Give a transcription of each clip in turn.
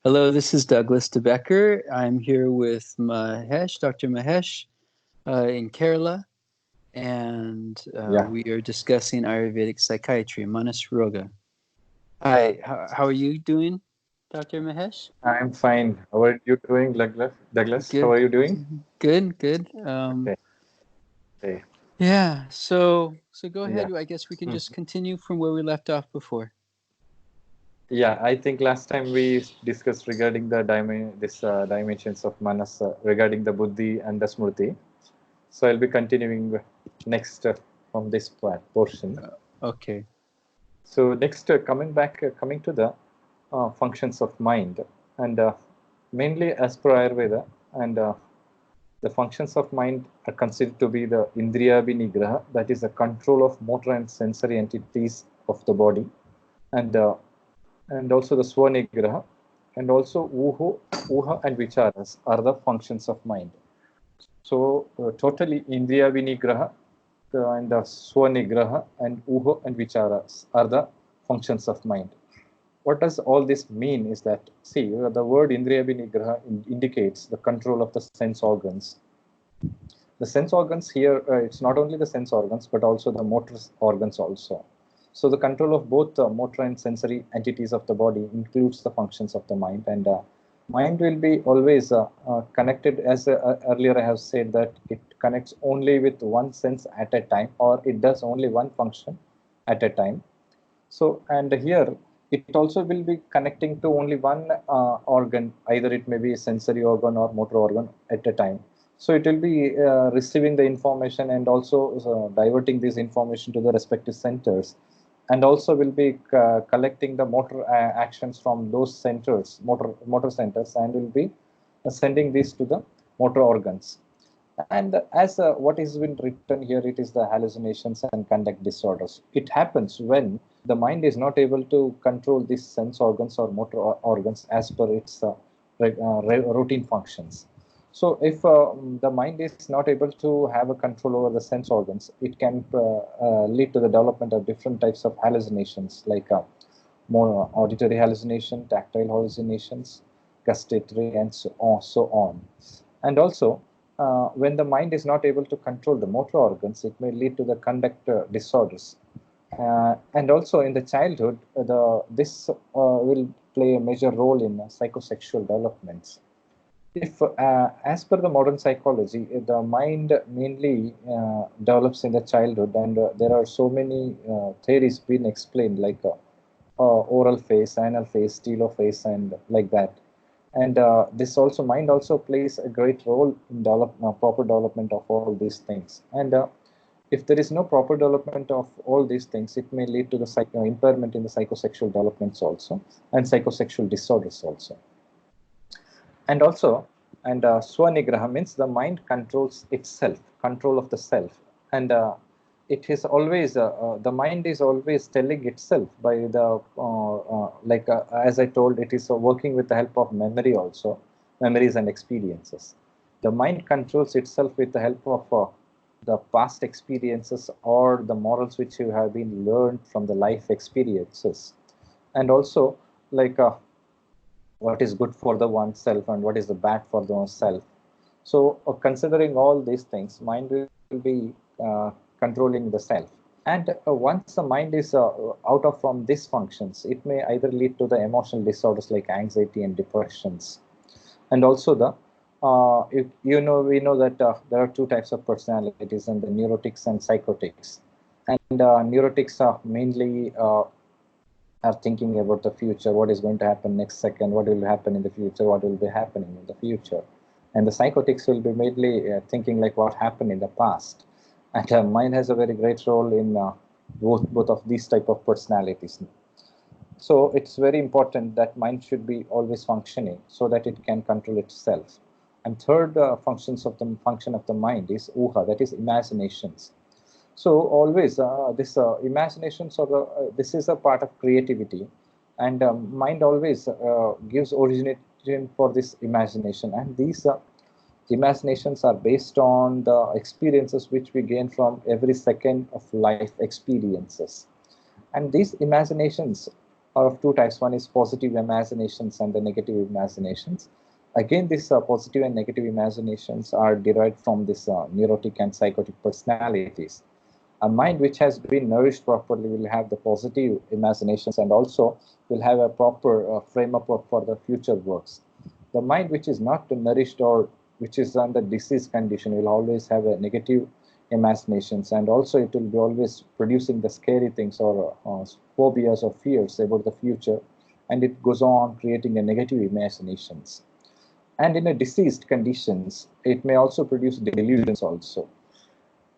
Hello, this is Douglas De Becker. I'm here with Mahesh, Dr. Mahesh, in Kerala, and Yeah, we are discussing Ayurvedic psychiatry, Manas Roga. Hi, how are you doing, Dr. Mahesh? I'm fine. How are you doing, Douglas? Douglas, how are Good, you doing? good. Okay. Okay. Yeah, so go Yeah. ahead. I guess we can Hmm. just continue from where we left off before. Yeah, I think last time we discussed regarding the dimensions of Manas regarding the Buddhi and the Smriti. So I'll be continuing next from this portion. Okay. So next, coming to the functions of mind, and mainly as per Ayurveda, and the functions of mind are considered to be the Indriya Vinigraha, that is the control of motor and sensory entities of the body, and also the Swanigraha, and also Uha and Vicharas are the functions of mind. So totally Indriya Vinigraha and the Swanigraha and Uha and Vicharas are the functions of mind. What does all this mean is that, see, the word Indriya Vinigraha indicates the control of the sense organs. The sense organs here, it's not only the sense organs, but also the motor organs also. So the control of both the motor and sensory entities of the body includes the functions of the mind, and mind will be always connected, as earlier I have said, that it connects only with one sense at a time, or it does only one function at a time. So, and here it also will be connecting to only one organ, either it may be a sensory organ or motor organ at a time. So it will be receiving the information and also diverting this information to the respective centers, and also will be collecting the motor actions from those centers, motor centers, and will be sending this to the motor organs. And as what has been written here, it is the hallucinations and conduct disorders. It happens when the mind is not able to control these sense organs or motor organs as per its routine functions. So, if the mind is not able to have a control over the sense organs, it can lead to the development of different types of hallucinations, like more auditory hallucination, tactile hallucinations, gustatory, and so on. And also, when the mind is not able to control the motor organs, it may lead to the conduct disorders. And also in the childhood, this will play a major role in psychosexual developments. If, as per the modern psychology, the mind mainly develops in the childhood, and there are so many theories being explained, like oral phase, anal phase, telophase, and like that. And this also mind also plays a great role in proper development of all these things. And if there is no proper development of all these things, it may lead to the impairment in the psychosexual developments also, and psychosexual disorders also. And also, and Swanigraha means the mind controls itself, control of the self. And it is always, the mind is always telling itself by the, like as I told, it is working with the help of memory also, memories and experiences. The mind controls itself with the help of the past experiences or the morals which you have been learned from the life experiences. And also, like what is good for the oneself and what is the bad for the oneself. So, considering all these things, mind will be controlling the self. And once the mind is out of from these functions, it may either lead to the emotional disorders like anxiety and depressions. And also the if, we know that there are two types of personalities, and the neurotics and psychotics. And neurotics are mainly are thinking about the future, what is going to happen next second, what will happen in the future, what will be happening in the future. And the psychotics will be mainly thinking like what happened in the past. And mind has a very great role in both of these type of personalities. So it's very important that mind should be always functioning so that it can control itself. And third function of the mind is uha, that is imaginations. So always this imaginations this is a part of creativity, and mind always gives origination for this imagination, and these imaginations are based on the experiences which we gain from every second of life experiences. And these imaginations are of two types. One is positive imaginations and the negative imaginations. Again, these positive and negative imaginations are derived from this neurotic and psychotic personalities. A mind which has been nourished properly will have the positive imaginations and also will have a proper frame of work for the future works. The mind which is not nourished or which is under disease condition will always have a negative imaginations, and also it will be always producing the scary things or phobias or fears about the future, and it goes on creating a negative imaginations. And in a diseased conditions, it may also produce delusions also.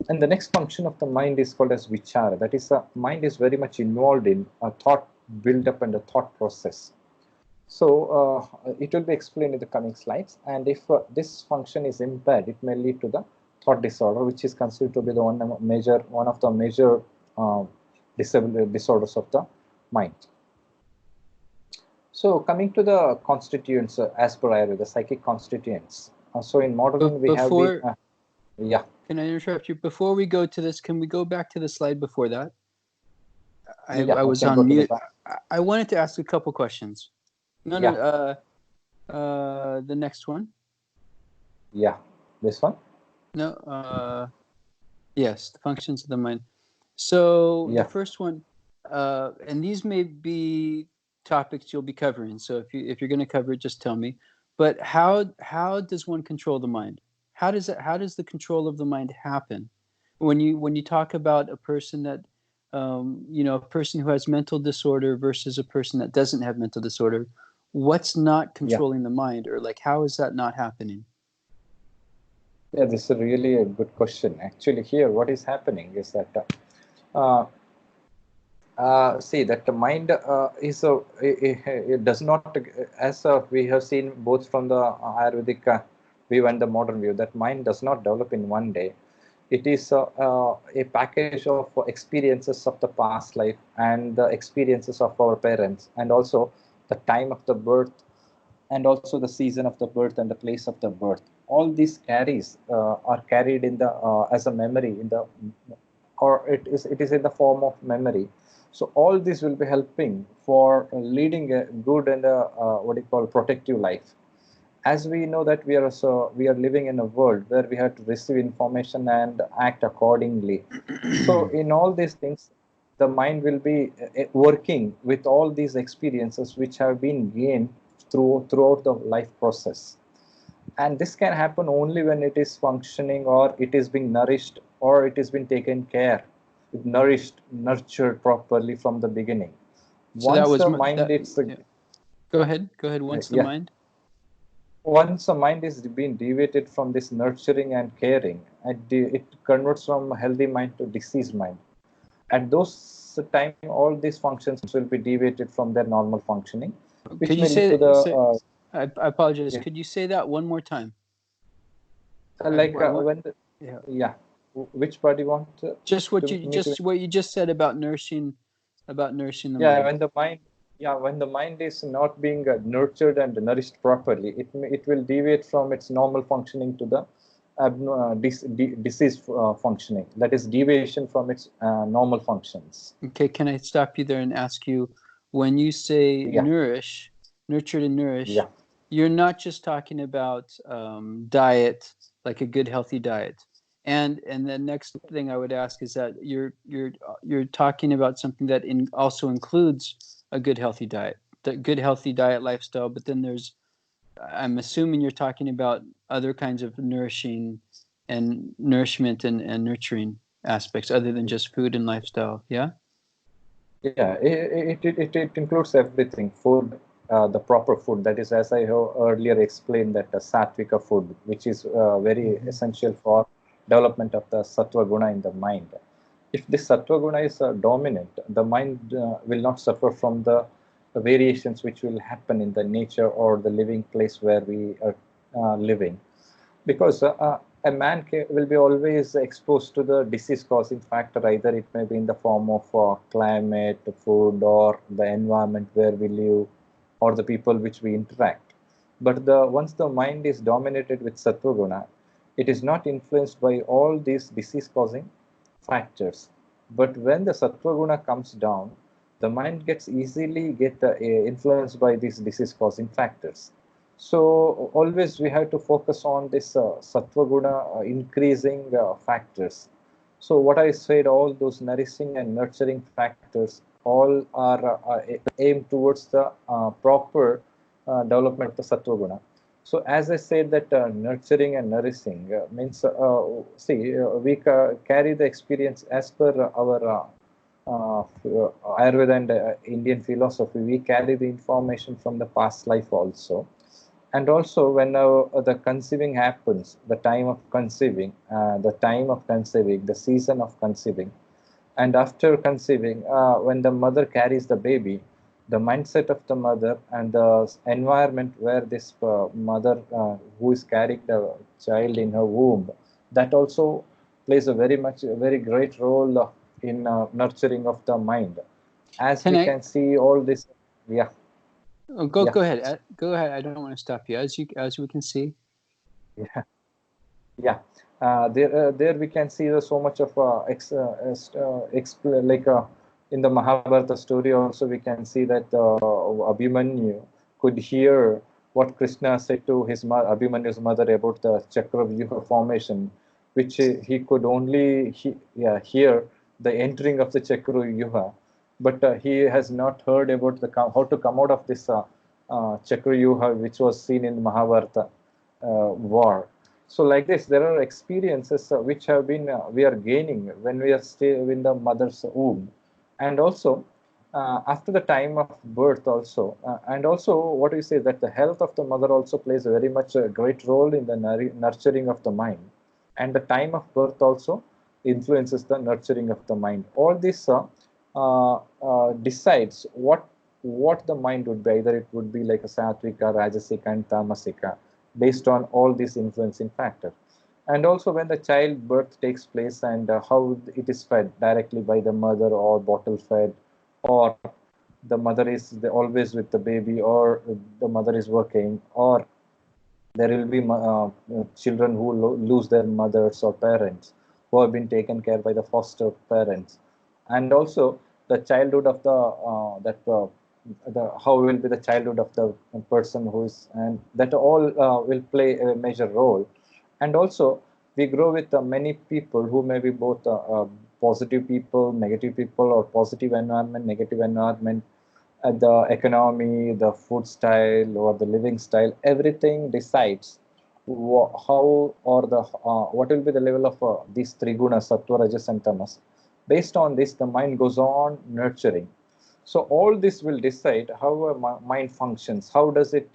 And the next function of the mind is called as vichara. That is, the mind is very much involved in a thought build up and a thought process. So it will be explained in the coming slides. And if this function is impaired, it may lead to the thought disorder, which is considered to be the one of the major disorders of the mind. So coming to the constituents as per Ayurveda, the psychic constituents. So in modern we have the yeah. Can I interrupt you? Before we go to this, can we go back to the slide before that? I was on mute. I wanted to ask a couple questions. The next one. Yeah, this one. No. Yes, the functions of the mind. So the first one, and these may be topics you'll be covering. So if you're going to cover it, just tell me. But how does one control the mind? How does the control of the mind happen? When you talk about a person that a person who has mental disorder versus a person that doesn't have mental disorder, what's not controlling the mind, or like how is that not happening? Yeah, this is really a good question. Actually, here what is happening is that see that the mind it does not, as we have seen both from the Ayurvedic view and the modern view, that mind does not develop in one day. It is a package of experiences of the past life and the experiences of our parents, and also the time of the birth, and also the season of the birth and the place of the birth. All these are carried in the as a memory in the, or it is in the form of memory. So all this will be helping for leading a good and what you call protective life. As we know that we are living in a world where we have to receive information and act accordingly. So in all these things, the mind will be working with all these experiences which have been gained throughout the life process. And this can happen only when it is functioning, or it is being nourished, or it has been taken care, nurtured properly from the beginning. So once the mind go ahead. Once the mind is being deviated from this nurturing and caring, it converts from a healthy mind to diseased mind. At those time, all these functions will be deviated from their normal functioning. Could you say that? I apologize. Yeah. Could you say that one more time? Which part do you want? Just what you just said about nourishing the mind. When the mind is not being nurtured and nourished properly, it will deviate from its normal functioning to the disease functioning. That is deviation from its normal functions. Okay, can I stop you there and ask you, when you say nurtured and nourished, you're not just talking about diet, like a good healthy diet. And the next thing I would ask is that you're talking about something that also includes a good healthy diet, the good healthy diet lifestyle. But then I'm assuming you're talking about other kinds of nourishment and nurturing aspects other than just food and lifestyle. Yeah. Yeah, it includes everything. Food, the proper food. That is, as I have earlier explained, that the sattvika food, which is very essential for development of the sattva guna in the mind. If this sattva guna is dominant, the mind will not suffer from the variations which will happen in the nature or the living place where we are living, because a man will be always exposed to the disease-causing factor. Either it may be in the form of climate, food, or the environment where we live, or the people which we interact. But once the mind is dominated with sattva guna, it is not influenced by all these disease-causing factors. But when the sattva guna comes down, the mind gets easily influenced by these disease causing factors. So always we have to focus on this sattva guna increasing factors. So what I said, all those nourishing and nurturing factors all are aimed towards the proper development of the sattva guna. So as I said that nurturing and nourishing means, we carry the experience as per our Ayurveda and Indian philosophy. We carry the information from the past life also. And also when the conceiving happens, the time of conceiving, the season of conceiving, and after conceiving, when the mother carries the baby, the mindset of the mother and the environment where this mother who is carrying the child in her womb, that also plays a very great role in nurturing of the mind. As we can see all this, yeah. Oh, go ahead. Go ahead. I don't want to stop you. As we can see. Yeah. There we can see so much of in the Mahabharata story also we can see that Abhimanyu could hear what Krishna said to his Abhimanyu's mother about the Chakravyuha formation, which he could only hear the entering of the Chakravyuha, but he has not heard about how to come out of this Chakravyuha, which was seen in Mahabharata war. So like this, there are experiences which have been we are gaining when we are still in the mother's womb, and also after the time of birth also, and also what we say that the health of the mother also plays very much a great role in the nurturing of the mind, and the time of birth also influences the nurturing of the mind. All this decides what the mind would be. Either it would be like a satvika, rajasika, and tamasika, based on all these influencing factors. And also when the child birth takes place and how it is fed directly by the mother or bottle fed, or the mother is always with the baby, or the mother is working, or there will be children who lose their mothers or parents who have been taken care by the foster parents. And also the childhood of the how will be the childhood of the person who is, and that all will play a major role. And also we grow with many people who may be both positive people, negative people, or positive environment, negative environment, the economy, the food style, or the living style. Everything decides how, or the what will be the level of these three gunas, sattva, rajas, and tamas. Based on this, the mind goes on nurturing. So all this will decide how a mind functions. How does it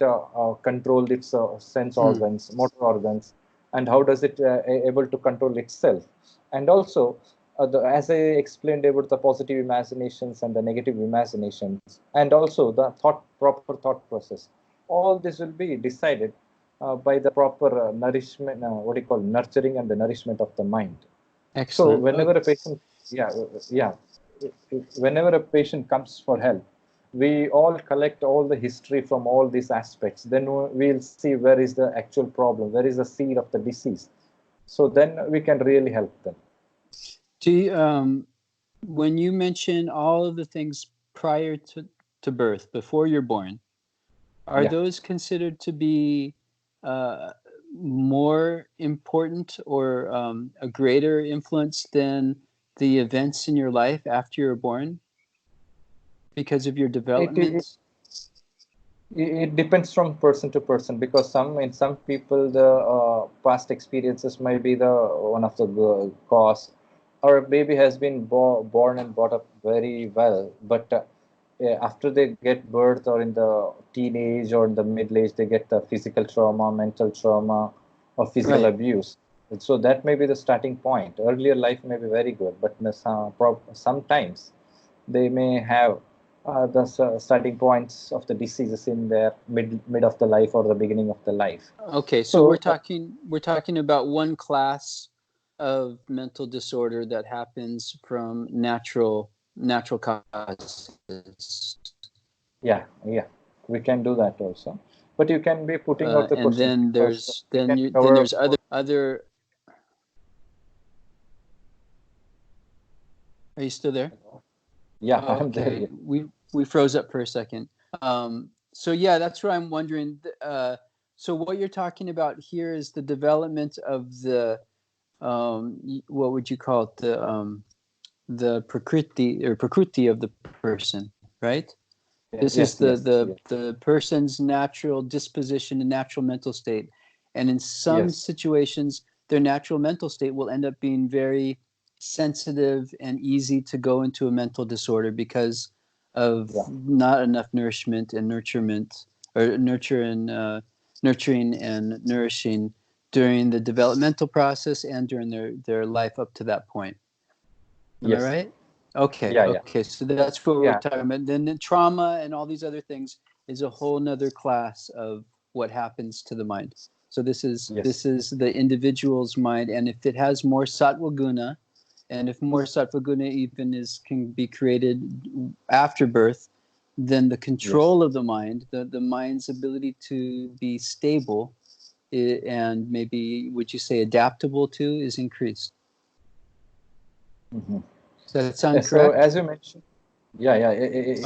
control its sense organs, motor organs, and how does it able to control itself. And also, as I explained about the positive imaginations and the negative imaginations, and also the proper thought process, all this will be decided by the proper nourishment, what do you call, nurturing and the nourishment of the mind. So Excellent. whenever a patient, yeah, whenever a patient comes for help, we all collect all the history from all these aspects. Then we'll see where is the actual problem, where is the seed of the disease. So then we can really help them. Do you, when you mention all of the things prior to birth, before you're born, are those considered to be more important or a greater influence than the events in your life after you're born because of your development? It depends from person to person, because in some people the past experiences might be the one of the cause, or a baby has been born and brought up very well, but after they get birth or in the teenage or in the middle age, they get the physical trauma, mental trauma, or physical abuse. So that may be the starting point. Earlier life may be very good, but sometimes they may have the starting points of the diseases in their mid of the life or the beginning of the life. Okay, so we're talking about one class of mental disorder that happens from natural causes. Yeah, we can do that also. But you can be putting out the and question. then there's other. Are you still there? Yeah, Oh, I'm there. okay, we froze up for a second. So yeah, that's what I'm wondering. So what you're talking about here is the development of the what would you call it, the prakriti of the person, right? This is Yes, yes, yes, the person's natural disposition and natural mental state, and in some yes, situations, their natural mental state will end up being very sensitive and easy to go into a mental disorder because of yeah, not enough nourishment and nurturement, or nurturing and nourishing during the developmental process and during their life up to that point. Am I yes, right? Okay, yeah, yeah, okay. So that's what we're yeah, talking about. Then the trauma and all these other things is a whole nother class of what happens to the mind. So yes, this is the individual's mind, and if it has more sattva guna, and if more sattva guna even can be created after birth, then the yes. control of the mind, the mind's ability to be stable, and maybe would you say adaptable to, is increased. Mm-hmm. Does that sound So correct? as you mentioned, yeah, yeah,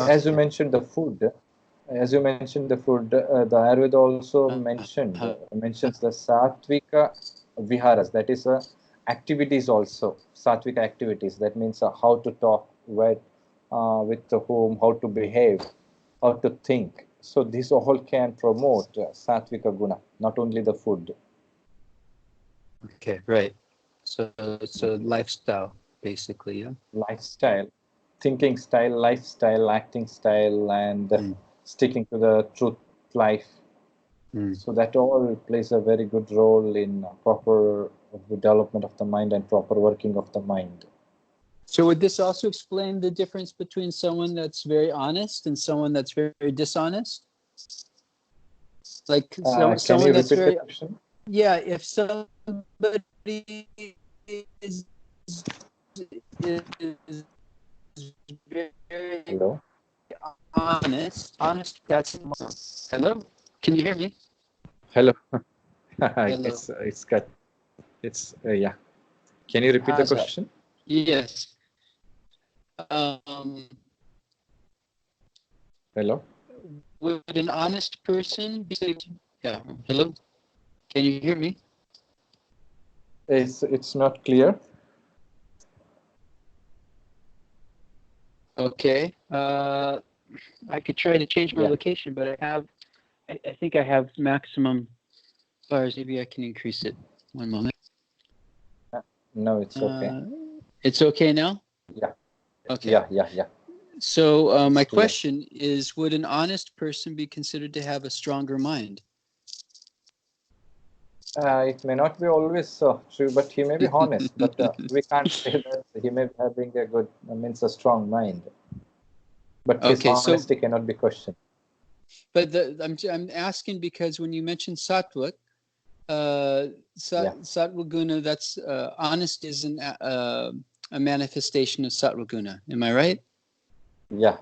as you Okay. mentioned the food, as you mentioned the food, the Ayurveda also Uh, uh, mentions the Satvika viharas. That is activities also, Satvika activities. That means how to talk, with whom, how to behave, how to think. So this all can promote Satvika guna, not only the food. okay, right. So it's a lifestyle, basically, yeah. Lifestyle, thinking style, lifestyle, acting style, and Mm, sticking to the truth life. mm. So that all plays a very good role in proper development of the mind and proper working of the mind. So would this also explain the difference between someone that's very honest and someone that's very dishonest? Like Can someone you that's repeat the very, question? yeah, if somebody is, is very Hello, honest, that's, hello? Can you hear me? hello. Hello. It's cut. It's yeah. Can you repeat the How's that? question? Yes. Um, Hello. would an honest person be, yeah, hello? Can you hear me? It's not clear. Okay. I could try to change my Yeah. location, but I think I have maximum bars. Maybe I can increase it. One moment. No, it's okay. Uh, it's okay now? Yeah. Okay. Yeah. Yeah. Yeah. So It's my clear. question is, would an honest person be considered to have a stronger mind? It may not be always true, but he may be honest. But we can't say that he may be having a good, means a strong mind. But his Okay, so, honesty cannot be questioned. but I'm asking because when you mentioned sattvic, uh, Yeah. sattva guna, that's honest is a manifestation of sattva guna. Am I right? Yeah.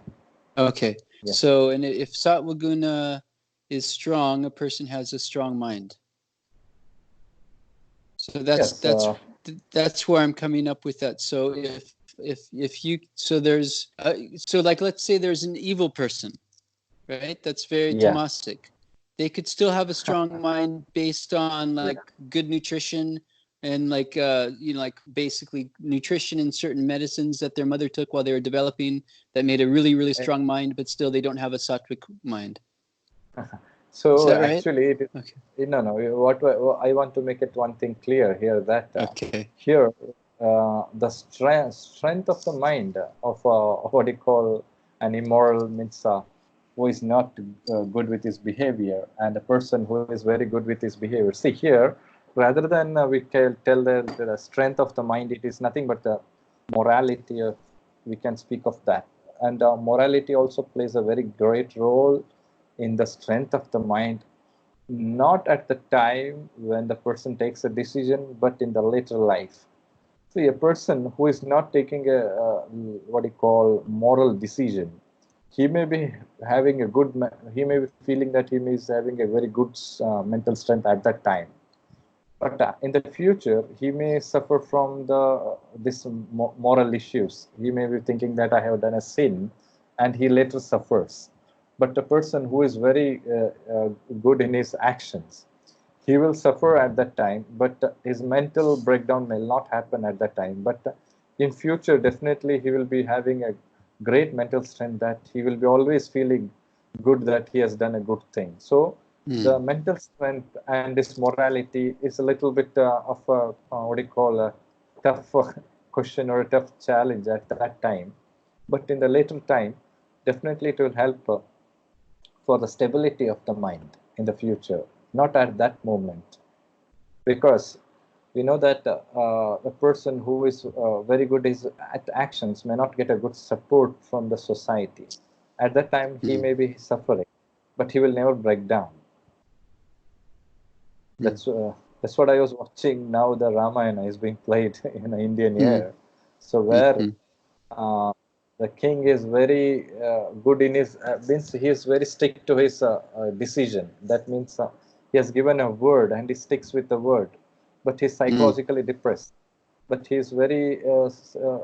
Okay. Yes. So, and if sattva guna is strong, a person has a strong mind. So Yes. that's where I'm coming up with that. So if you, so there's so like, let's say there's an evil person, right? That's very Yeah. tamasic. They could still have a strong mind based on Yeah. like good nutrition and like like basically nutrition and certain medicines that their mother took while they were developing that made a really Eh, strong mind, but still they don't have a sattvic mind. Is So that right? actually, Okay. no, no. What I want to make it one thing clear here, that Okay. here the strength of the mind of what you call an immoral means who is not good with his behavior, and a person who is very good with his behavior. See here, rather than we tell the strength of the mind, it is nothing but the morality of, we can speak of that. And morality also plays a very great role in the strength of the mind, not at the time when the person takes a decision, but in the later life. See, a person who is not taking what you call moral decision, he may be having a he may be feeling that he is having a very good mental strength at that time. But in the future, he may suffer from this moral issues. He may be thinking that I have done a sin, and he later suffers. But a person who is very good in his actions, he will suffer at that time, but his mental breakdown may not happen at that time. But in future, definitely he will be having a great mental strength, that he will be always feeling good that he has done a good thing. So the mental strength and this morality is a little bit of a what do you call, a tough question or a tough challenge at that time. But in the later time, definitely it will help for the stability of the mind in the future, not at that moment. Because we know that a person who is very good at actions may not get a good support from the society. At that time, he may be suffering, but he will never break down. That's what I was watching. Now the Ramayana is being played in an Indian air. So where the king is very good in his means he is very strict to his decision. That means he has given a word and he sticks with the word, but he's psychologically depressed. But he is very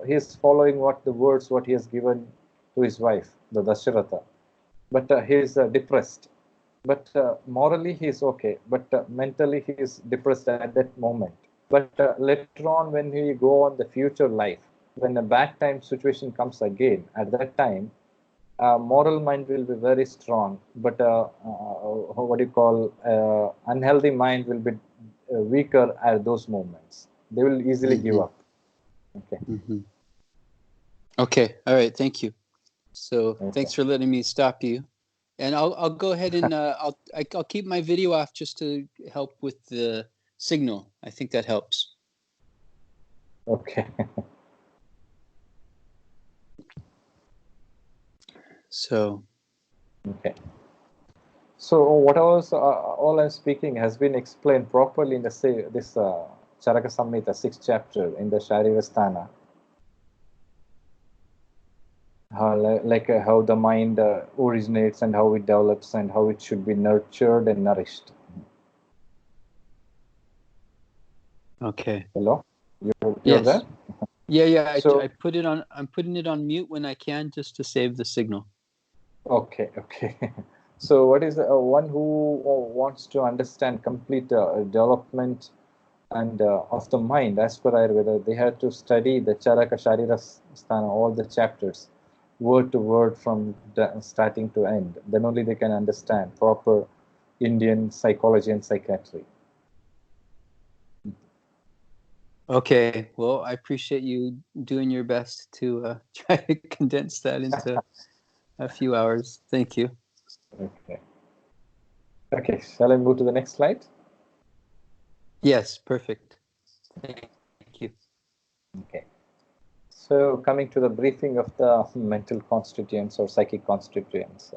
he is following what the words what he has given to his wife, the Dasharatha. But he is depressed. But morally he is okay, but mentally he is depressed at that moment. But later on, when we go on the future life, when a bad time situation comes again, at that time, moral mind will be very strong, but what do you call, unhealthy mind will be weaker at those moments. They will easily give up. Okay. Okay. All right. Thank you. So thanks for letting me stop you. And I'll go ahead and I'll keep my video off just to help with the signal. I think that helps. Okay. So. Okay. So what I was all I'm speaking has been explained properly in this Charaka Samhita 6th chapter in the Sharirasthana. How the mind originates and how it develops and how it should be nurtured and nourished. Okay. Hello, you're yes. there? Yeah. So, I put it on. I'm putting it on mute when I can, just to save the signal. Okay. So what is one who wants to understand complete development and of the mind as per Ayurveda, they have to study the Charaka Sharirasthana, all the chapters, word to word from starting to end. Then only they can understand proper Indian psychology and psychiatry. Okay. Well, I appreciate you doing your best to try to condense that into a few hours. Thank you. Okay. Shall I move to the next slide? Yes. Perfect. Thank you. Okay. So coming to the briefing of the mental constituents or psychic constituents,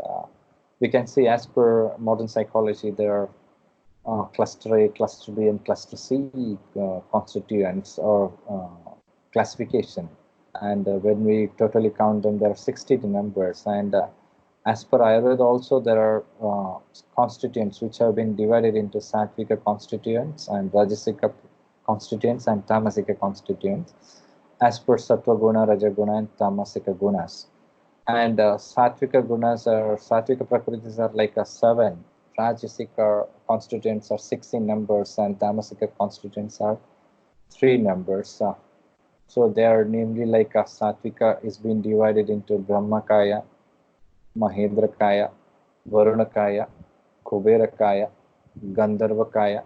we can see as per modern psychology, there are cluster A, cluster B, and cluster C constituents or classification. And when we totally count them, there are 60 numbers. And as per Ayurveda also, there are constituents which have been divided into Sattvika constituents and Rajasika constituents and Tamasika constituents, as per Sattva Guna, Rajaguna, and Tamasika Gunas. And Sattvika Gunas or Sattvika Prakritis are like a 7. Rajasika constituents are 16 numbers, and Tamasika constituents are 3 numbers. So they are namely like a Sattvika is being divided into Brahmakaya, Mahendrakaya, Varunakaya, Kuberakaya, Gandharvakaya,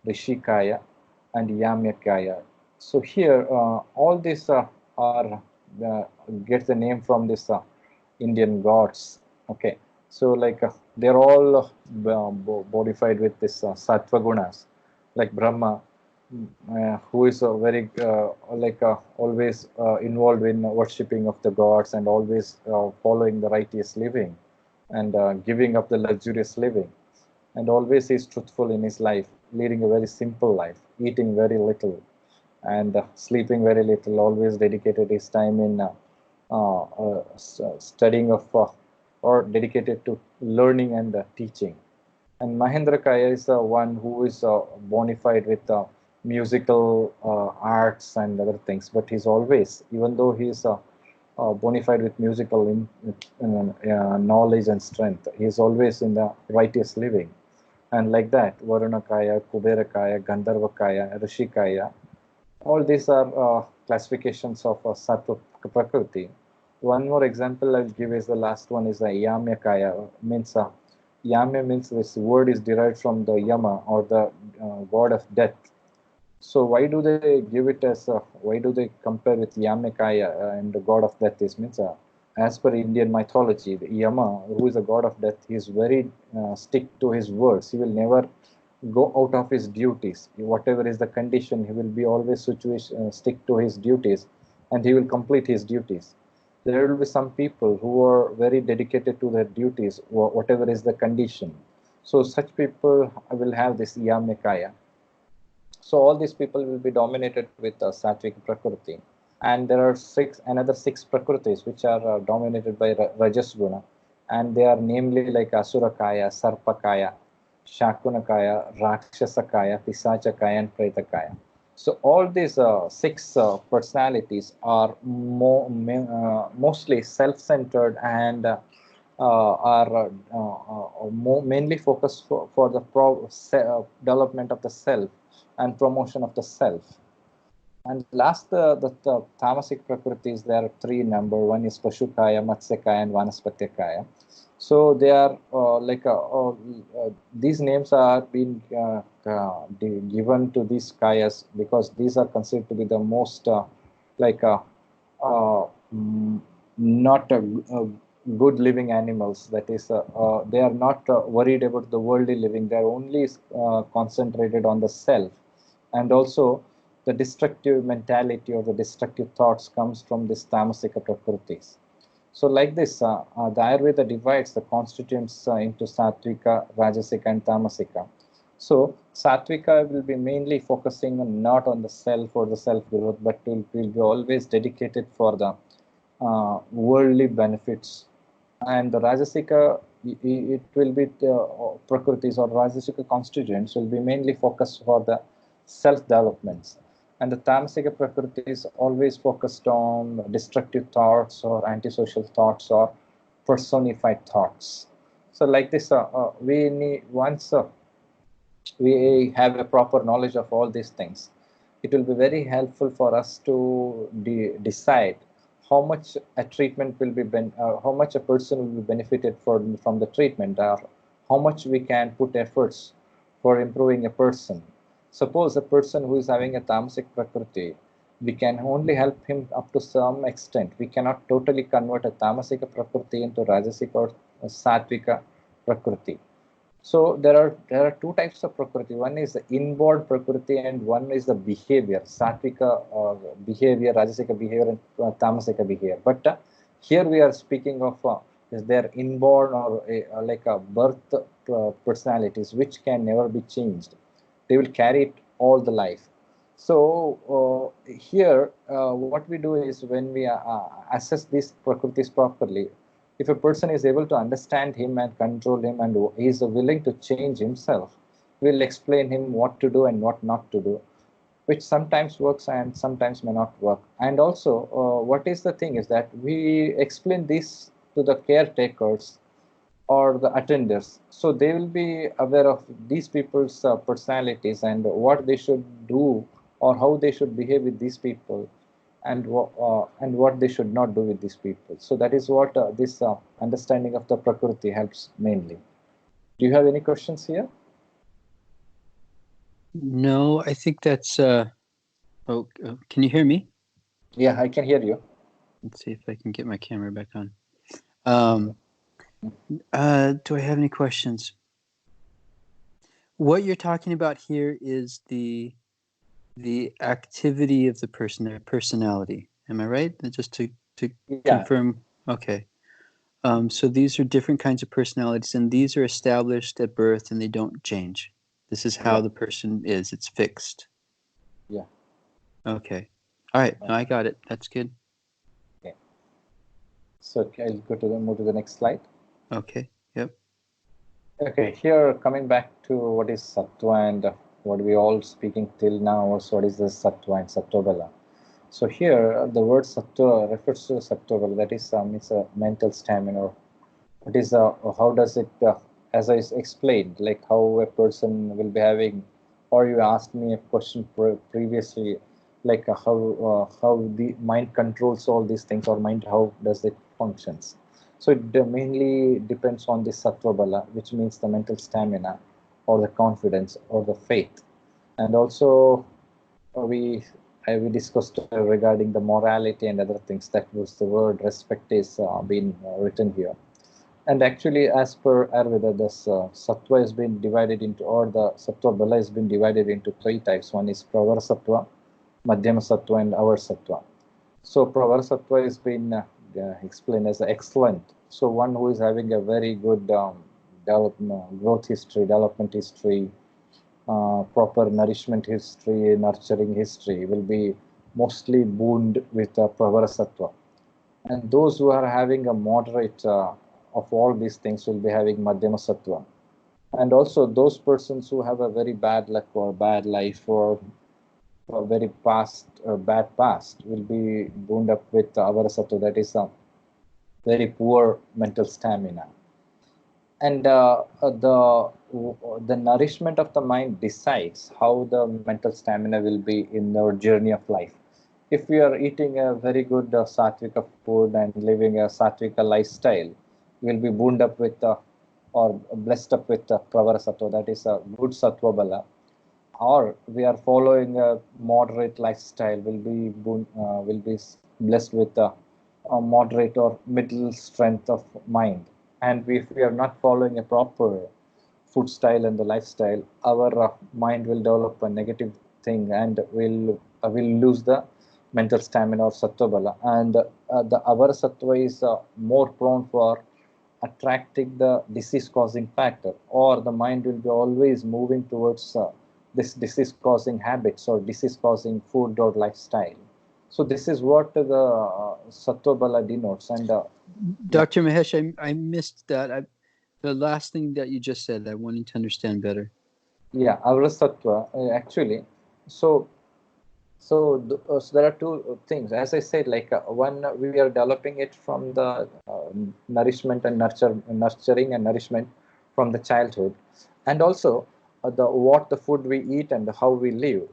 Rishikaya, and Yamyakaya. So here, all these are get the name from this Indian gods. Okay, so like they're all modified with this sattva gunas, like Brahma, who is very always involved in worshipping of the gods and always following the righteous living and giving up the luxurious living, and always is truthful in his life, leading a very simple life, eating very little and sleeping very little, always dedicated his time in studying of or dedicated to learning and teaching. And Mahendra Kaya is the one who is bona fide with musical arts and other things. But he's always, even though he's bona fide with musical knowledge and strength, he's always in the righteous living. And like that, Varuna Kaya, Kubera Kaya, Gandharva Kaya, Rishi Kaya, all these are classifications of Sattva Prakriti. One more example I'll give is the last one is the Yamya Kaya. Means Yamya means this word is derived from the Yama or the god of death. So why do they give it as why do they compare with Yamakaya and the god of death? Is means as per Indian mythology, the Yama, who is a god of death, he is very stick to his words. He will never go out of his duties. Whatever is the condition, he will be always stick to his duties, and he will complete his duties. There will be some people who are very dedicated to their duties, whatever is the condition. So such people will have this Yamakaya. So all these people will be dominated with Sattvic Prakriti. And there are another six Prakritis which are dominated by Rajas Guna. And they are namely like Asurakaya, Sarpakaya, Shakunakaya, Rakshasakaya, Pisachakaya, and Pretakaya. So all these six personalities are mostly self-centered and are mainly focused for the development of the self and promotion of the self. And last, the tamasic prakritis, there are three number. One is Pashukaya, Matsyakaya, and Vanaspatya. So they are these names are being given to these kayas because these are considered to be the most like not good living animals. That is, they are not worried about the worldly living. They are only concentrated on the self, and also the destructive mentality or the destructive thoughts comes from this tamasika prakritis. So like this, the Ayurveda divides the constituents into sattvika, rajasika, and tamasika. So sattvika will be mainly focusing not on the self or the self growth, but will be always dedicated for the worldly benefits. And the rajasika, it will be prakritis or rajasika constituents will be mainly focused for the self developments, and the tamasika prakriti is always focused on destructive thoughts or antisocial thoughts or personified thoughts. So like this, we need once we have a proper knowledge of all these things, it will be very helpful for us to decide how much a treatment will be how much a person will be benefited from the treatment, or how much we can put efforts for improving a person. Suppose a person who is having a tamasic prakriti, we can only help him up to some extent. We cannot totally convert a tamasika prakriti into rajasika or sattvika prakriti. So there are two types of prakriti. One is the inborn prakriti and one is the behavior, sattvika or behavior, rajasika behavior, and tamasika behavior. But here we are speaking of is there inborn or like a birth personalities which can never be changed. They will carry it all the life. So here what we do is when we assess these prakritis properly, if a person is able to understand him and control him and he is willing to change himself, we'll explain him what to do and what not to do, which sometimes works and sometimes may not work. And also what is the thing is that we explain this to the caretakers or the attenders, so they will be aware of these people's personalities and what they should do or how they should behave with these people, and what they should not do with these people. So that is what this understanding of the prakriti helps mainly. Do you have any questions here? No, I think that's can you hear me? Yeah, I can hear you. Let's see if I can get my camera back on. Do I have any questions? What you're talking about here is the activity of the person, their personality. Am I right? Just to confirm. Okay. So these are different kinds of personalities, and these are established at birth, and they don't change. This is how the person is. It's fixed. Yeah. Okay. All right. No, I got it. That's good. Okay. So I'll move to the next slide. Okay. Yep. Okay, here coming back to what is sattva and what we all speaking till now, also what is the sattva and sattva bala. So here the word sattva refers to sattva bala, that is it's a mental stamina. It is how does it, as I explained, like how a person will be having, or you asked me a question previously, like how the mind controls all these things, or mind how does it functions. So it mainly depends on the sattva bala, which means the mental stamina, or the confidence, or the faith, and also we we discussed regarding the morality and other things. That was the word respect is been written here. And actually, as per Ayurveda, this sattva has been divided into, or the sattva bala has been divided into three types. One is pravara sattva, madhyama sattva, and avar sattva. So pravara sattva has been explained as excellent. So one who is having a very good growth history, development history, proper nourishment history, nurturing history will be mostly booned with pravara sattva. And those who are having a moderate of all these things will be having madhyama sattva. And also those persons who have a very bad luck or bad life or very past bad past will be booned up with avara sattva, that is a very poor mental stamina. And the nourishment of the mind decides how the mental stamina will be in our journey of life. If we are eating a very good sattvika food and living a sattvika lifestyle, we will be booned up with or blessed up with pravara sattva, that is a good sattva bala. Or we are following a moderate lifestyle, will be blessed with a moderate or middle strength of mind. And if we are not following a proper food style and the lifestyle, our mind will develop a negative thing and will lose the mental stamina or sattva bala. And the avara sattva is more prone for attracting the disease causing factor, or the mind will be always moving towards this disease causing habits or disease causing food or lifestyle. So this is what the sattva bala denotes. And Dr. Mahesh, I missed that. The last thing that you just said, I wanted to understand better. Yeah, avara sattva actually. So there are two things. As I said, like one, we are developing it from the nourishment and nurturing and nourishment from the childhood, and also what the food we eat and how we live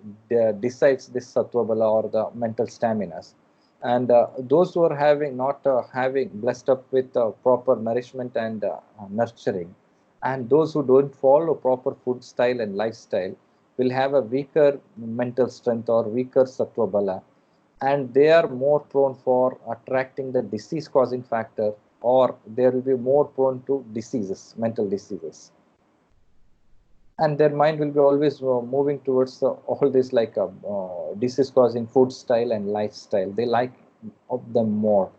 decides this sattva bala or the mental staminas. And those who are having not having blessed up with proper nourishment and nurturing, and those who don't follow proper food style and lifestyle will have a weaker mental strength or weaker sattva bala, and they are more prone for attracting the disease causing factor, or they will be more prone to diseases, mental diseases. And their mind will be always moving towards all this like disease causing food style and lifestyle. They like of them more.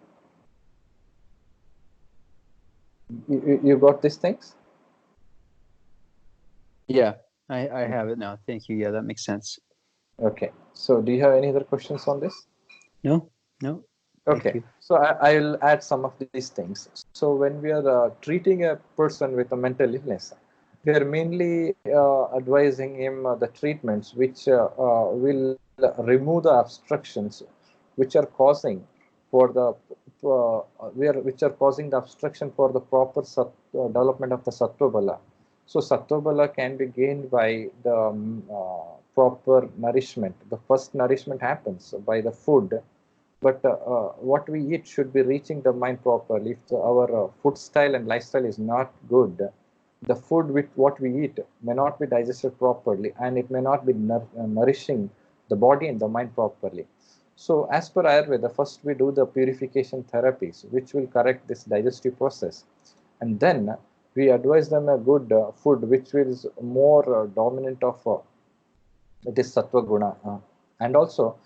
You got these things? Yeah, I have it now. Thank you. Yeah, that makes sense. Okay. So do you have any other questions on this? No. Okay. So I will add some of these things. So when we are treating a person with a mental illness, we are mainly advising him the treatments which will remove the obstructions which are causing for the which are causing the obstruction for the proper development of the sattva bala. So sattva bala can be gained by the proper nourishment. The first nourishment happens by the food, but what we eat should be reaching the mind properly. If our food style and lifestyle is not good, the food with what we eat may not be digested properly, and it may not be nourishing the body and the mind properly. So as per Ayurveda, first we do the purification therapies, which will correct this digestive process. And then we advise them a good food, which is more dominant of this sattva guna. And also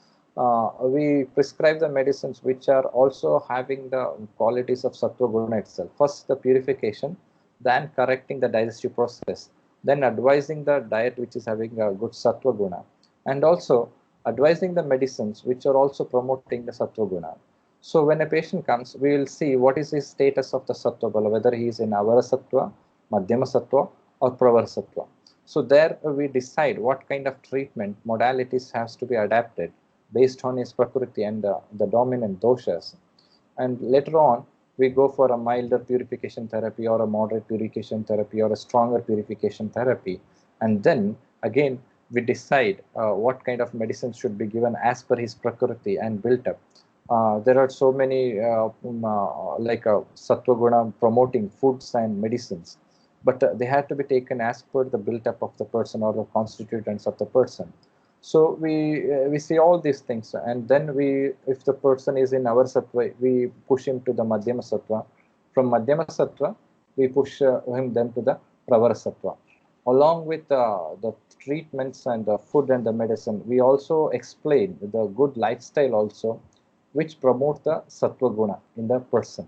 we prescribe the medicines which are also having the qualities of sattva guna itself. First the purification, then correcting the digestive process, then advising the diet which is having a good sattva guna, and also advising the medicines which are also promoting the sattva guna. So when a patient comes, we will see what is his status of the sattva bala, whether he is in avara sattva Madhyama Sattva or Pravara Sattva. So there we decide what kind of treatment modalities has to be adapted based on his prakriti and the dominant doshas. And later on, we go for a milder purification therapy or a moderate purification therapy or a stronger purification therapy. And then again, we decide what kind of medicines should be given as per his prakriti and built up. There are so many like sattva guna promoting foods and medicines, but they have to be taken as per the build-up of the person or the constituents of the person. So we see all these things, and then if the person is in our sattva, we push him to the madhyama sattva. From madhyama sattva, we push him then to the pravara sattva. Along with the treatments and the food and the medicine, we also explain the good lifestyle also, which promote the sattva guna in the person.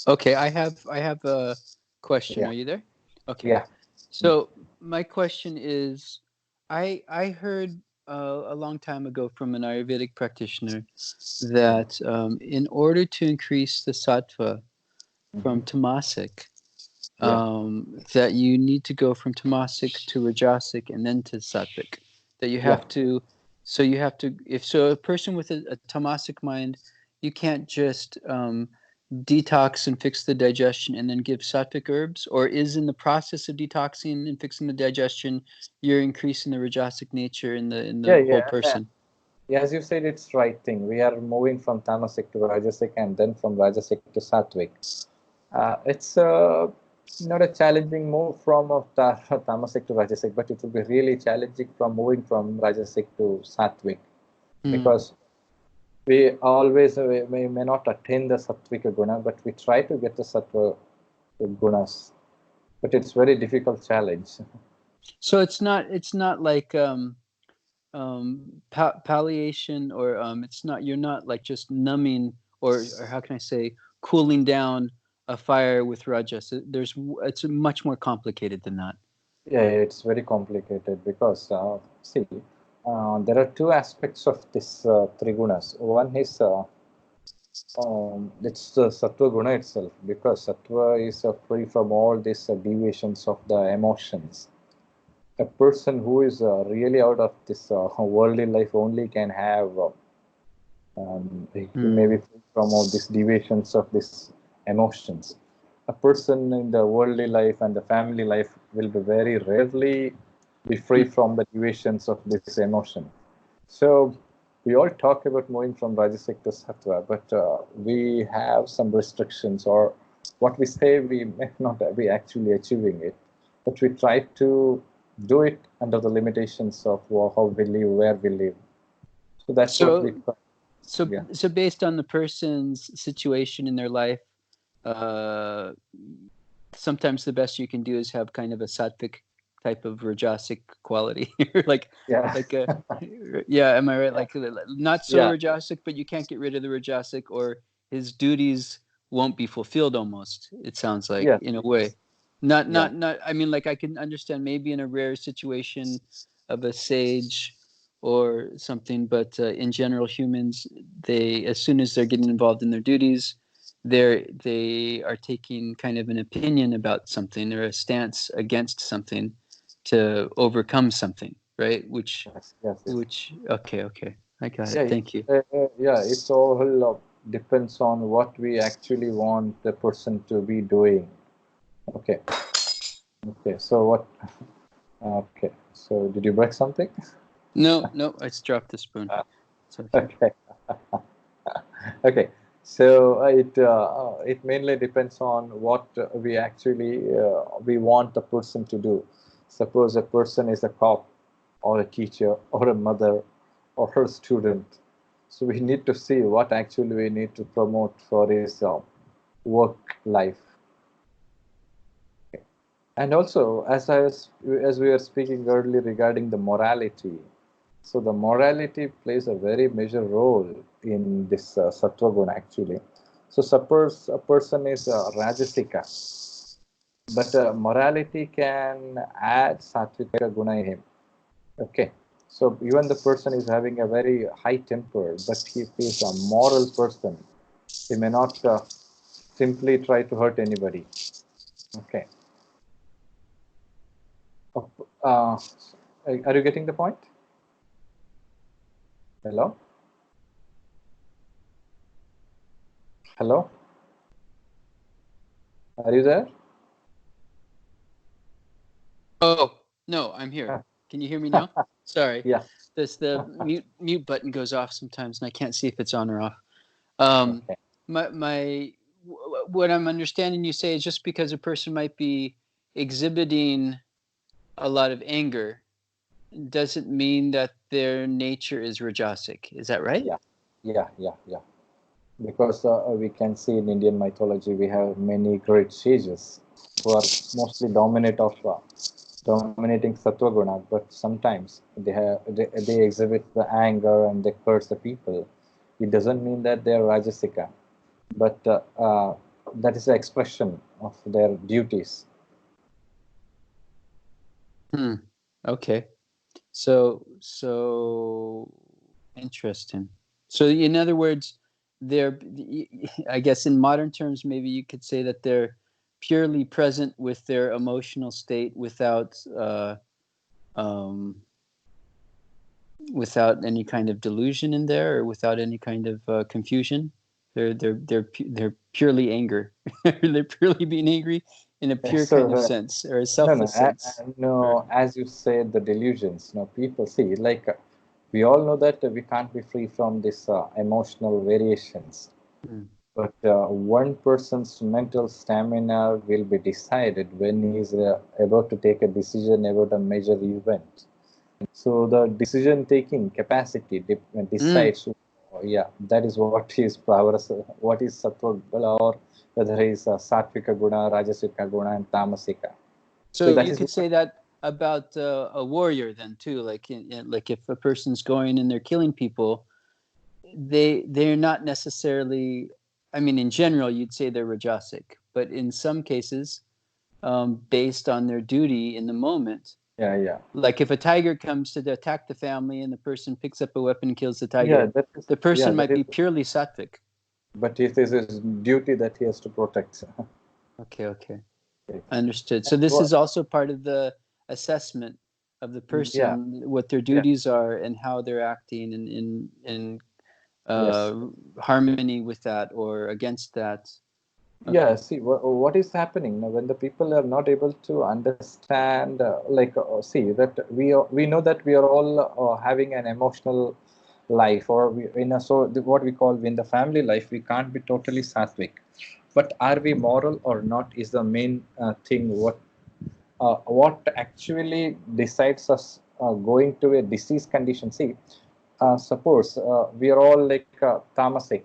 Okay, I have a question. Are you there? Okay. Yeah. So my question is, I heard a long time ago from an Ayurvedic practitioner that in order to increase the sattva from tamasic, that you need to go from tamasic to rajasic and then to sattvic. That you have to, so you have to, if a person with a tamasic mind, you can't just detox and fix the digestion and then give sattvic herbs, or is in the process of detoxing and fixing the digestion, you're increasing the rajasic nature in the whole person. Yeah, as you said, it's right thing. We are moving from tamasic to rajasic and then from rajasic to sattvic. It's not a challenging move from tamasic to rajasic, but it will be really challenging from moving from rajasic to sattvic, because we always may not attain the sattvika guna, but we try to get the sattva gunas, but it's very difficult challenge. So it's not like palliation, or it's not, you're not like just numbing, or how can I say, cooling down a fire with rajas. It's much more complicated than that. Yeah, it's very complicated because see, there are two aspects of this three gunas. One is it's the sattva guna itself, because sattva is free from all these deviations of the emotions. A person who is really out of this worldly life only can have maybe free from all these deviations of these emotions. A person in the worldly life and the family life will be very rarely be free from the deviations of this emotion. So we all talk about moving from rajasic to sattva, but we have some restrictions, or what we say we may not be actually achieving it, but we try to do it under the limitations of how we live, where we live. So that's what we try. So based on the person's situation in their life, sometimes the best you can do is have kind of a sattvic type of rajasic quality. Am I right? Like not so rajasic, but you can't get rid of the rajasic, or his duties won't be fulfilled almost, it sounds like, in a way. Not I mean, like, I can understand maybe in a rare situation of a sage or something, but in general, humans, they, as soon as they're getting involved in their duties, they are taking kind of an opinion about something, or a stance against something to overcome something, right? Which okay, I got it. Thank you. It's all depends on what we actually want the person to be doing. Okay, so what? Okay, so did you break something? No, I just dropped the spoon. Okay. Okay. So it mainly depends on what we actually we want the person to do. Suppose a person is a cop, or a teacher, or a mother, or her student. So we need to see what actually we need to promote for his work life. Okay. And also, as we were speaking earlier regarding the morality, so the morality plays a very major role in this sattva guna actually. So suppose a person is rajasika, but morality can add sattvika guna in him. Okay, so even the person is having a very high temper, but if he is a moral person, he may not simply try to hurt anybody. Okay. Are you getting the point? Hello? Hello? Are you there? Oh, no, I'm here. Can you hear me now? Sorry. Yeah. The mute button goes off sometimes, and I can't see if it's on or off. Okay. What I'm understanding you say is just because a person might be exhibiting a lot of anger doesn't mean that their nature is rajasic. Is that right? Yeah. Because we can see in Indian mythology we have many great sages who are mostly dominating sattva guna, but sometimes they exhibit the anger and they curse the people. It doesn't mean that they are rajasika, but that is the expression of their duties. Okay. So interesting. So in other words, I guess in modern terms, maybe you could say that they're purely present with their emotional state without without any kind of delusion in there, or without any kind of confusion. They're purely anger. They're purely being angry in a pure kind of sense, or a selfless sense. No, as you said, the delusions. People see, like, we all know that we can't be free from this emotional variations. But one person's mental stamina will be decided when he's about to take a decision about a major event. So the decision-taking capacity decides. Yeah, that is what is power. What is sattva guna, or whether he is sattvika guna, rajasika guna, and tamasika. So you could say that about a warrior then too. Like like if a person's going and they're killing people, they're not necessarily. I mean, in general, you'd say they're rajasic, but in some cases, based on their duty in the moment. Yeah. Like if a tiger comes to attack the family and the person picks up a weapon and kills the tiger, the person might be purely sattvic. But it is his duty that he has to protect. Okay. Understood. So this is also part of the assessment of the person, what their duties are and how they're acting in harmony with that or against that. Okay. Yeah, see, what is happening now when the people are not able to understand, see that we know that we are all having an emotional life, or what we call in the family life, we can't be totally sattvic. But are we moral or not is the main thing. What actually decides us going to a disease condition? See, suppose we are all like tamasic.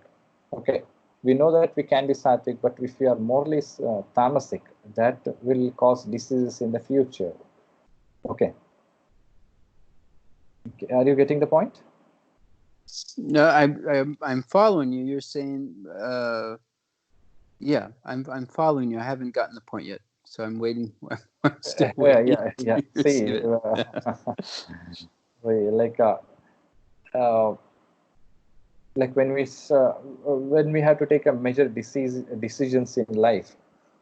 Okay, we know that we can be sattvic, but if we are morally tamasic, that will cause diseases in the future. Okay, are you getting the point? No, I'm following you. You're saying, yeah, I'm following you. I haven't gotten the point yet, so I'm waiting. I'm still waiting. Yeah. See, like when we have to take a major decisions in life,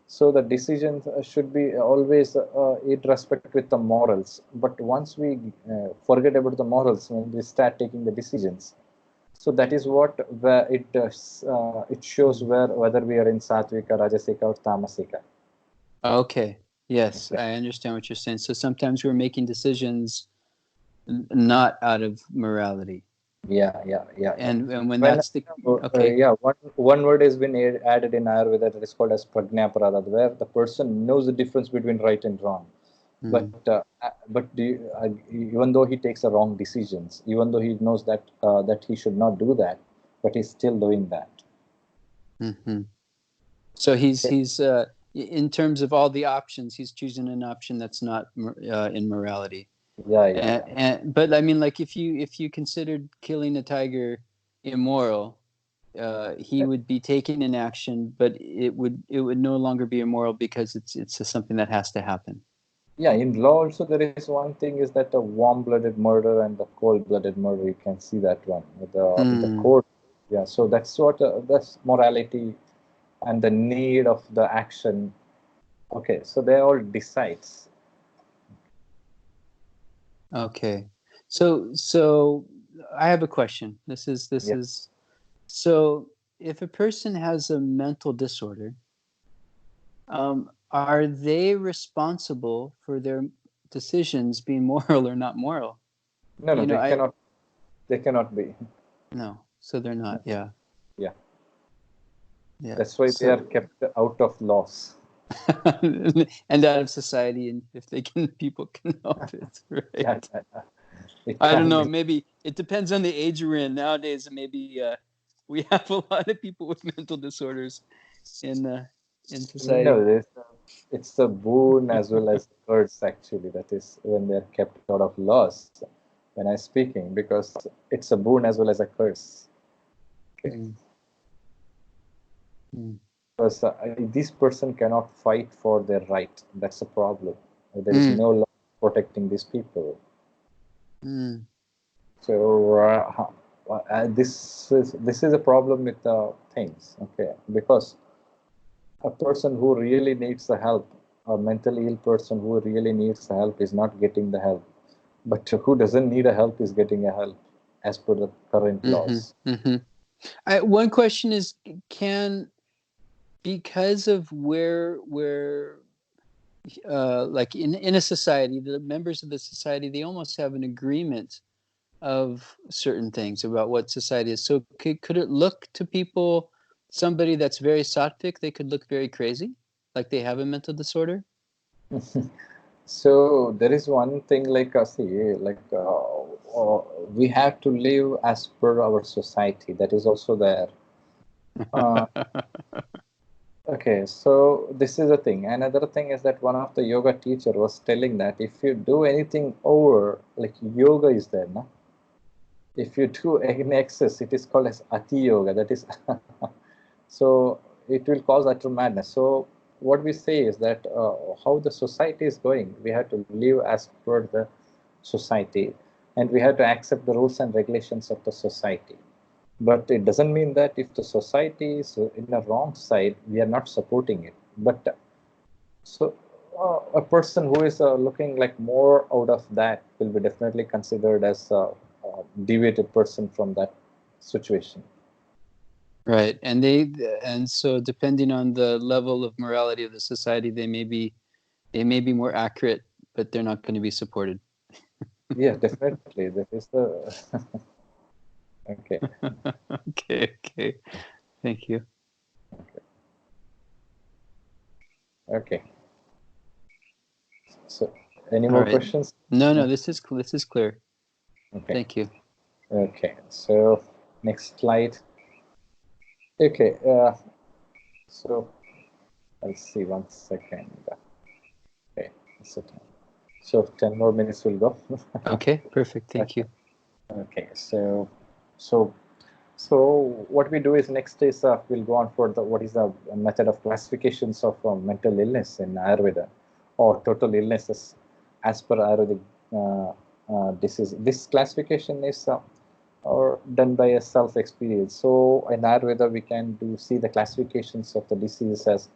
so the decisions should be always in respect with the morals. But once we forget about the morals when we start taking the decisions, so that is where it shows whether we are in sattvika, rajasika, or tamasika. Okay. Yes, I understand what you're saying. So sometimes we're making decisions not out of morality. Yeah. And when that's the okay. One word has been added in Ayurveda that is called as prajnaparada, where the person knows the difference between right and wrong. But even though he takes the wrong decisions, even though he knows that that he should not do that, but he's still doing that. So he's in terms of all the options, he's choosing an option that's not in morality. But I mean, like if you considered killing a tiger immoral, he would be taking an action, but it would no longer be immoral because it's something that has to happen. Yeah, in law also there is one thing is that the warm-blooded murder and the cold-blooded murder. You can see that one in the court. Yeah, so that's what that's morality and the need of the action. Okay, so they all decides. Okay, so I have a question. This is so if a person has a mental disorder, are they responsible for their decisions being moral or not moral? No, they cannot. They cannot be. No, so they're not. Yeah. Yeah. Yeah. That's why they are kept out of laws. And out of society, and if they can, people can help it, right? I don't know. Maybe it depends on the age we're in nowadays. Maybe we have a lot of people with mental disorders in society. No, it's a boon as well as a curse. Actually, that is when they are kept out of laws. When I'm speaking, because it's a boon as well as a curse. Okay. Because this person cannot fight for their right. That's a problem. There is no law protecting these people. So this is a problem with things. Okay, because a person who really needs the help, a mentally ill person who really needs the help, is not getting the help. But who doesn't need a help is getting a help as per the current laws. One question is, because of where like in a society, the members of the society, they almost have an agreement of certain things about what society is. So could it look to people, somebody that's very sattvic, they could look very crazy, like they have a mental disorder? So there is one thing, like we have to live as per our society. That is also there. Okay, so this is a thing. Another thing is that one of the yoga teacher was telling that if you do anything over, like yoga is there, no? If you do in excess, it is called as ati yoga. That is, so it will cause utter madness. So what we say is that how the society is going, we have to live as per the society, and we have to accept the rules and regulations of the society. But it doesn't mean that if the society is in the wrong side, we are not supporting it. But so a person who is looking like more out of that will be definitely considered as a deviated person from that situation. Right, and so depending on the level of morality of the society, they may be more accurate, but they're not going to be supported. Yeah, definitely. That is the okay. Okay. Thank you. Okay. So, any more questions? No. This is clear. Okay. Thank you. Okay. So, next slide. Okay. So, I'll see 1 second. Okay. So 10 more minutes will go. Okay. Perfect. Thank you. Okay. So what we do is next is we'll go on for what is the method of classifications of mental illness in Ayurveda, or total illnesses as per Ayurvedic disease. This classification is or done by a self-experience. So in Ayurveda we can see the classifications of the diseases as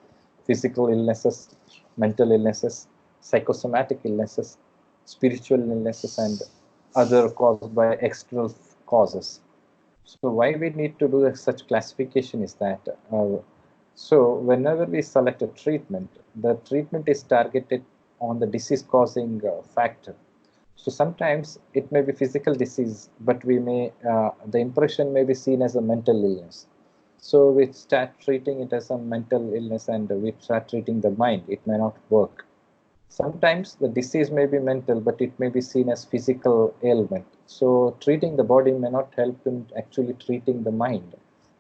physical illnesses, mental illnesses, psychosomatic illnesses, spiritual illnesses, and other caused by external causes. So why we need to do such classification is that so whenever we select a treatment, the treatment is targeted on the disease causing factor. So sometimes it may be physical disease, but we may the impression may be seen as a mental illness. So we start treating it as a mental illness, and we start treating the mind. It may not work. Sometimes the disease may be mental, but it may be seen as physical ailment. So treating the body may not help in actually treating the mind,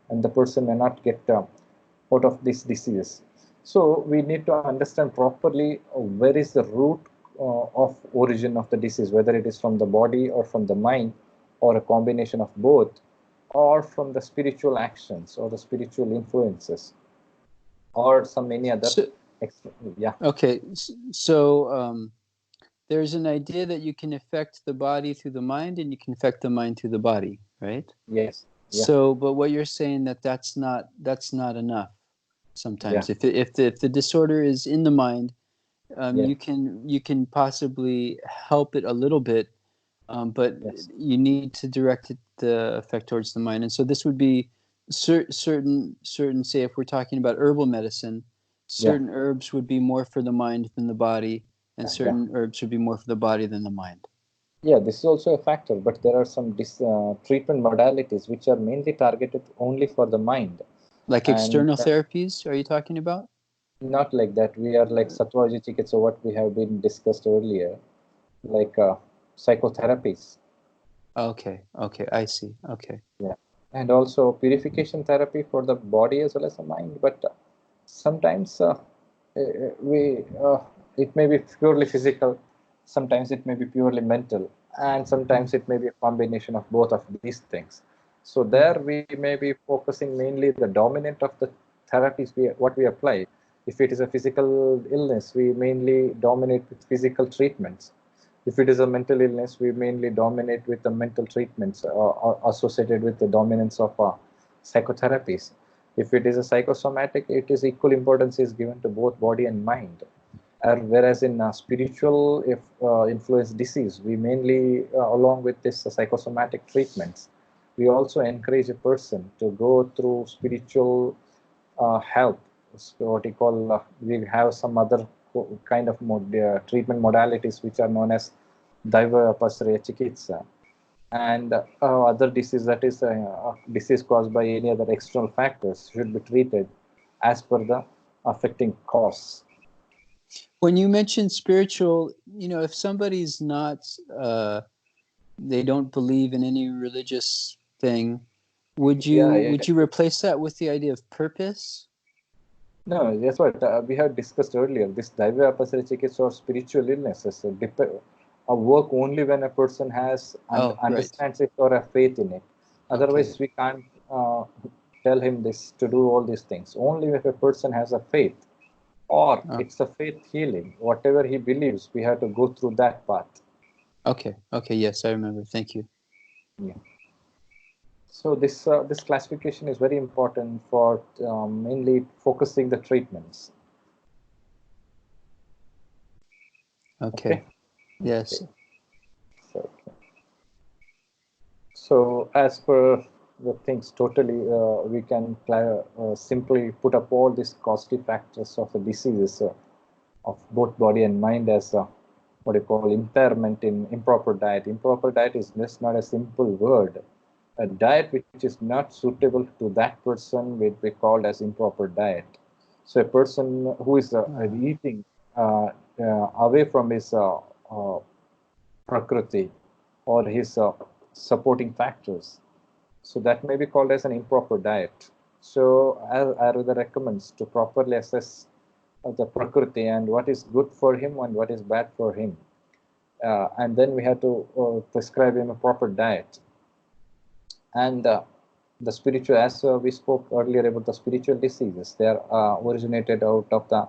and the person may not get out of this disease. So we need to understand properly where is the root of origin of the disease, whether it is from the body or from the mind, or a combination of both, or from the spiritual actions or the spiritual influences, or some any other. Yeah. Okay, so there's an idea that you can affect the body through the mind, and you can affect the mind through the body, right? Yes. Yeah. So, but what you're saying that's not enough. sometimes. If the disorder is in the mind, you can possibly help it a little bit, but you need to direct the effect towards the mind. And so this would be certain. Say, if we're talking about herbal medicine, certain herbs would be more for the mind than the body, and certain herbs would be more for the body than the mind. Yeah, this is also a factor, but there are some treatment modalities which are mainly targeted only for the mind. Like external therapies, are you talking about? Not like that. We are like Sattvaji Chikitsa, what we have been discussed earlier, like psychotherapies. Okay, I see. Okay. Yeah, and also purification therapy for the body as well as the mind. But sometimes we it may be purely physical, sometimes it may be purely mental, and sometimes it may be a combination of both of these things. So there we may be focusing mainly the dominant of the therapies what we apply. If it is a physical illness, we mainly dominate with physical treatments. If it is a mental illness, we mainly dominate with the mental treatments associated with the dominance of psychotherapies. If it is a psychosomatic, it is equal importance is given to both body and mind. Whereas in spiritual if influence disease, we mainly, along with this psychosomatic treatments, we also encourage a person to go through spiritual help. So what you call, we have some other kind of treatment modalities which are known as Daiva Pasraya Chikitsa, and other disease, that is disease caused by any other external factors, should be treated as per the affecting cause. When you mention spiritual, if somebody's not, they don't believe in any religious thing, would you replace that with the idea of purpose? No, that's what we have discussed earlier. This Daiva Apasara Chikitsa or spiritual illnesses work only when a person has understands it or a faith in it. Otherwise, we can't tell him this to do all these things. Only if a person has a faith, or it's a faith healing. Whatever he believes, we have to go through that path. Okay. Yes, I remember. Thank you. Yeah. So this classification is very important for mainly focusing the treatments. Okay. Yes. Okay. So as per the things, totally we can simply put up all these costly factors of the diseases of both body and mind as what you call impairment in improper diet. Improper diet is just not a simple word. A diet which is not suitable to that person will be called as improper diet. So a person who is eating away from his prakriti or his supporting factors, so that may be called as an improper diet. So Ayurveda recommends to properly assess the prakriti and what is good for him and what is bad for him, and then we have to prescribe him a proper diet. And the spiritual, as we spoke earlier about the spiritual diseases, they are originated out of the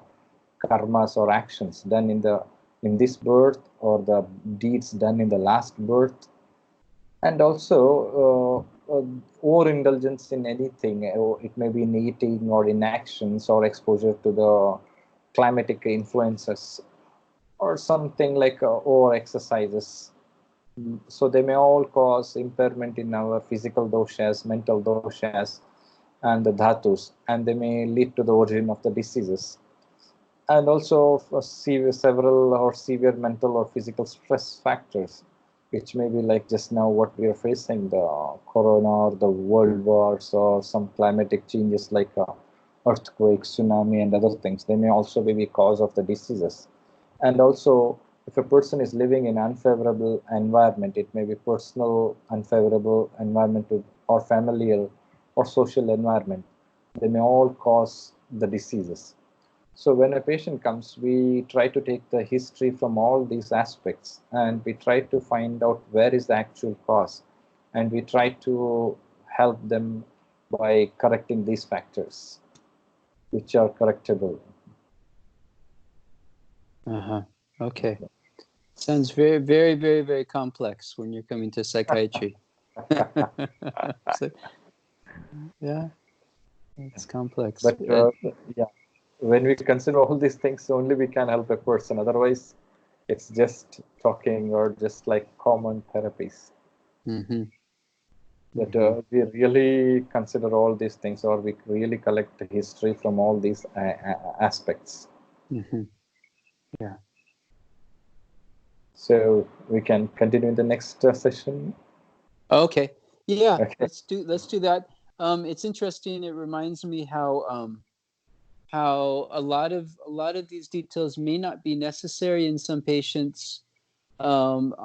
karmas or actions done in this birth, or the deeds done in the last birth, and also overindulgence in anything. It may be in eating or in actions or exposure to the climatic influences or something like over exercises. So they may all cause impairment in our physical doshas, mental doshas, and the dhatus, and they may lead to the origin of the diseases. And also several or severe mental or physical stress factors, which may be like just now what we are facing, the corona or the world wars or some climatic changes like earthquakes, tsunami, and other things. They may also be the cause of the diseases. And also, if a person is living in unfavorable environment, it may be personal unfavorable environment or familial or social environment. They may all cause the diseases. So when a patient comes, we try to take the history from all these aspects, and we try to find out where is the actual cause, and we try to help them by correcting these factors, which are correctable. Okay. Sounds very, very, very, very complex when you're coming to psychiatry. So, yeah. It's complex. But yeah, when we consider all these things, only we can help a person. Otherwise, it's just talking or just like common therapies. Mm-hmm. That we really consider all these things, or we really collect the history from all these aspects. Mm-hmm. Yeah. So we can continue in the next session. Okay. Yeah. Okay. Let's do that. It's interesting. It reminds me how a lot of these details may not be necessary in some patients, but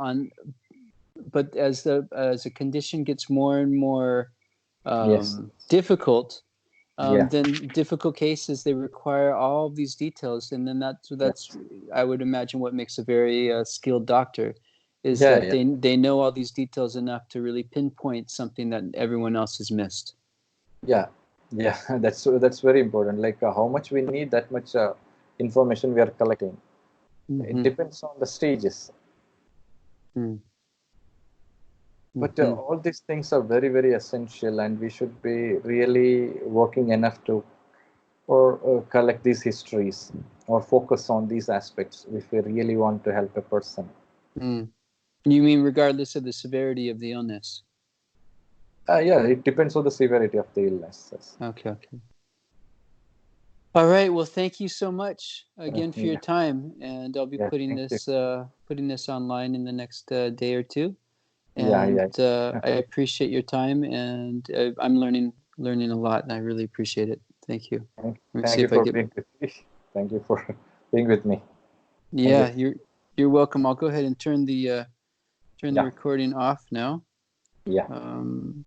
as the condition gets more and more Yes. difficult, Yeah. then difficult cases, they require all of these details, and then that's I would imagine what makes a very skilled doctor is Yeah. that they know all these details enough to really pinpoint something that everyone else has missed. Yeah. Yeah. That's very important. Like how much we need, that much information we are collecting. It Mm-hmm. depends on the stages. Mm-hmm. But all these things are very, very essential, and we should be really working enough to or collect these histories or focus on these aspects if we really want to help a person. Mm. You mean regardless of the severity of the illness? Yeah, it depends on the severity of the illness. Yes. Okay. All right. Well, thank you so much again for your Yeah, time, and I'll be yeah, putting thank you. this online in the next day or two. Yeah, And yeah. I appreciate your time, and I'm learning a lot, and I really appreciate it. Thank you. Let me Thank see you if I for get. being with me. Thank you for being with me. Thank Yeah, you. you're welcome. I'll go ahead and turn the Yeah, recording off now. yeah.